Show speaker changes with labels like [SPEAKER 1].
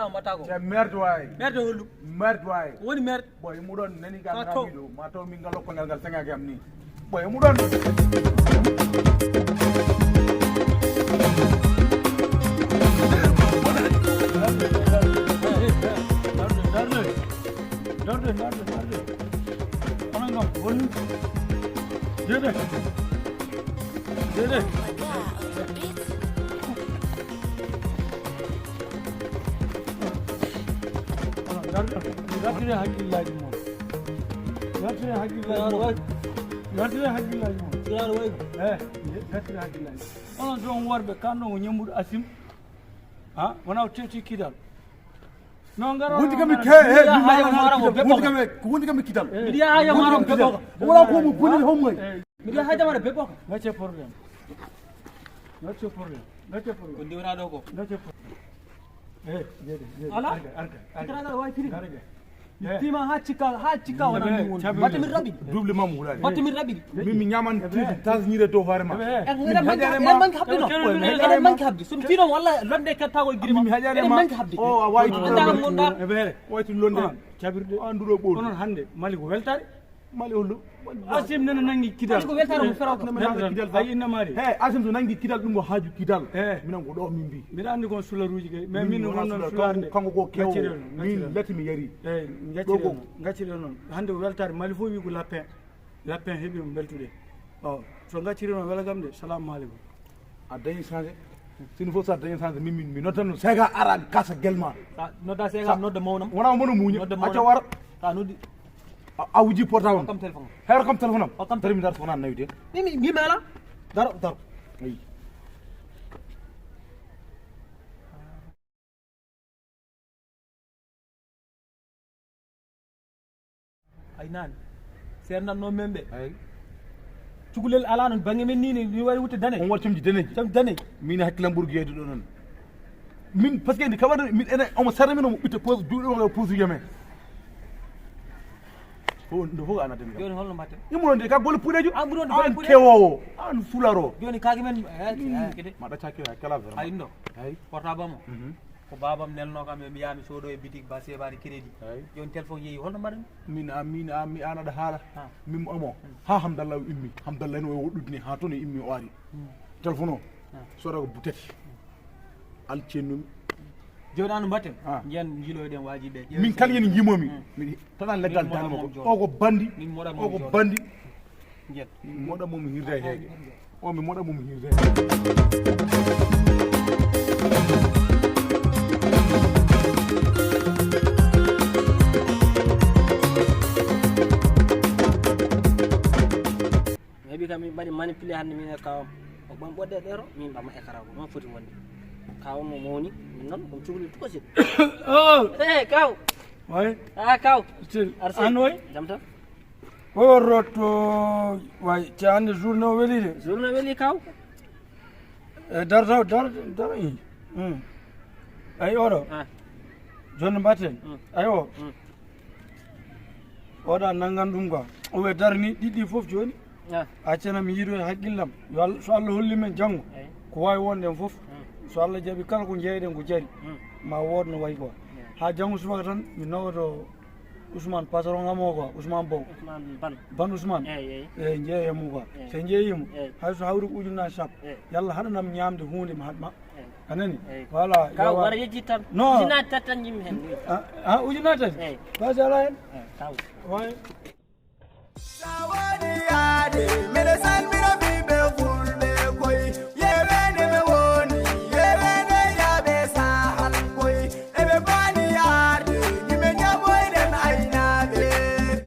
[SPEAKER 1] o mbatta ko
[SPEAKER 2] c'est merde way
[SPEAKER 1] merde hollu
[SPEAKER 2] merde way
[SPEAKER 1] woni merde
[SPEAKER 2] boy mu don nani ga rabido ma taw mi ngalo ko ngal senga gam ni boy mu don darde onangam won dede Yartire hakkillaji mon. Yartire hakkillaji mon.
[SPEAKER 1] Yar way
[SPEAKER 2] Yartire hakkillaji. Onon don worbe kanno o nyambudo asim. Ha, wona teti kidal. No ngaro. Wundi kam ke wundi kam kidal.
[SPEAKER 1] Bidiya haja maro beboko.
[SPEAKER 2] Wala ko mu boni hommoy.
[SPEAKER 1] Bidiya haja maro beboko.
[SPEAKER 2] Ngace problem. Ko
[SPEAKER 1] ndiwra do ko.
[SPEAKER 2] Ngace problem.
[SPEAKER 1] Ala arka way firi tima ha cika wona batte mi rabi
[SPEAKER 2] double mam wulani
[SPEAKER 1] batte mi rabi
[SPEAKER 2] mi nyaman tas nyire to hoore ma
[SPEAKER 1] enen man habdi sum tino walla londe kattago girima
[SPEAKER 2] mi hajane ma o way wayti londe cabirde anduro bol onon hande mali ko weltare mali hollu asim nana nangi kidal
[SPEAKER 1] ko weltare mo feraw ko
[SPEAKER 2] kidal ay inna mari asim to nangi kidal dum haaju kidal minan ko do min bi mi andi ko sularuji kay mais min non sularde kanko ko kew min lati mi yari ngacire non hande ko weltare mali fo wi ko lapin hebi mo beltude o so ngacire non wala gamde assalamu alaykum a dañi changé sino fo sa dañi changé mi notan sega ara kasa gelma
[SPEAKER 1] nodda sega nodda mawnam
[SPEAKER 2] wona mono muñu acca war
[SPEAKER 1] ta noddi
[SPEAKER 2] a wuji portable
[SPEAKER 1] kam téléphone
[SPEAKER 2] her kam téléphone am kam termi dar fona nawide
[SPEAKER 1] mi mala
[SPEAKER 2] dar
[SPEAKER 1] ay nan ser nan no membe ay cugulel ala non bangi men ni wari wutte dane
[SPEAKER 2] on wartumji dane min hakkilam burgu yeyde do non min parce que ndi kawada min ene on sarre min o bitte pose duudo o pose yeme ko ndo fo ana dem
[SPEAKER 1] joni holno mbatte
[SPEAKER 2] imuronde ka bol pudeju
[SPEAKER 1] amburonde
[SPEAKER 2] an kewowo an fularo
[SPEAKER 1] joni kagi men kede
[SPEAKER 2] ma da cakki kala vraiment
[SPEAKER 1] ay ndo ay portable mo ko babam nelno kam mi yami sodo e boutique ba sebari crédit joni téléphone yeyi holno mbaɗen
[SPEAKER 2] min ana da haala min mo amo ha hamdallah immi hamdallah no woddudni ha to ni immi o ari téléphone o sodo ko butati al cennumi
[SPEAKER 1] joni anu mbatten jiyan jiloyden wajibe
[SPEAKER 2] min kal yen jimomi mi tan leggal dalmo ko o ko bandi o ko bandi
[SPEAKER 1] jet
[SPEAKER 2] moda mum hirde hege o mi moda mum hirde
[SPEAKER 1] hebi kam mi bari manipuler hande min e kawam o bam bodde dero min bama écran ko non foti wonde kaw mo moni min non ko cuguli to ko sit kaw
[SPEAKER 2] way
[SPEAKER 1] kaw
[SPEAKER 2] still anoy
[SPEAKER 1] jamta
[SPEAKER 2] o roto way ci ande journée
[SPEAKER 1] weli kaw
[SPEAKER 2] dar ay oro jonne batten ay o oda nangan dum ko o we darni didi fof joni accana mi yido hakkillam yo so Allah holli men jango ko way wonde fof so Allah jabi kala ko jeyden ko jari ma wodno way ko ha jango subaka tan mi nawoto Ousmane patron ngamo ko Ousmane Bow ban Ousmane jeeye mu ko se jeeyimo hay so hawru ujuna sap yalla hadanam nyamde hunde mi hadma anani voilà
[SPEAKER 1] ka wara yeji tan ujuna tatan jim hen
[SPEAKER 2] ujuna tan ba jala hen
[SPEAKER 1] taw
[SPEAKER 2] way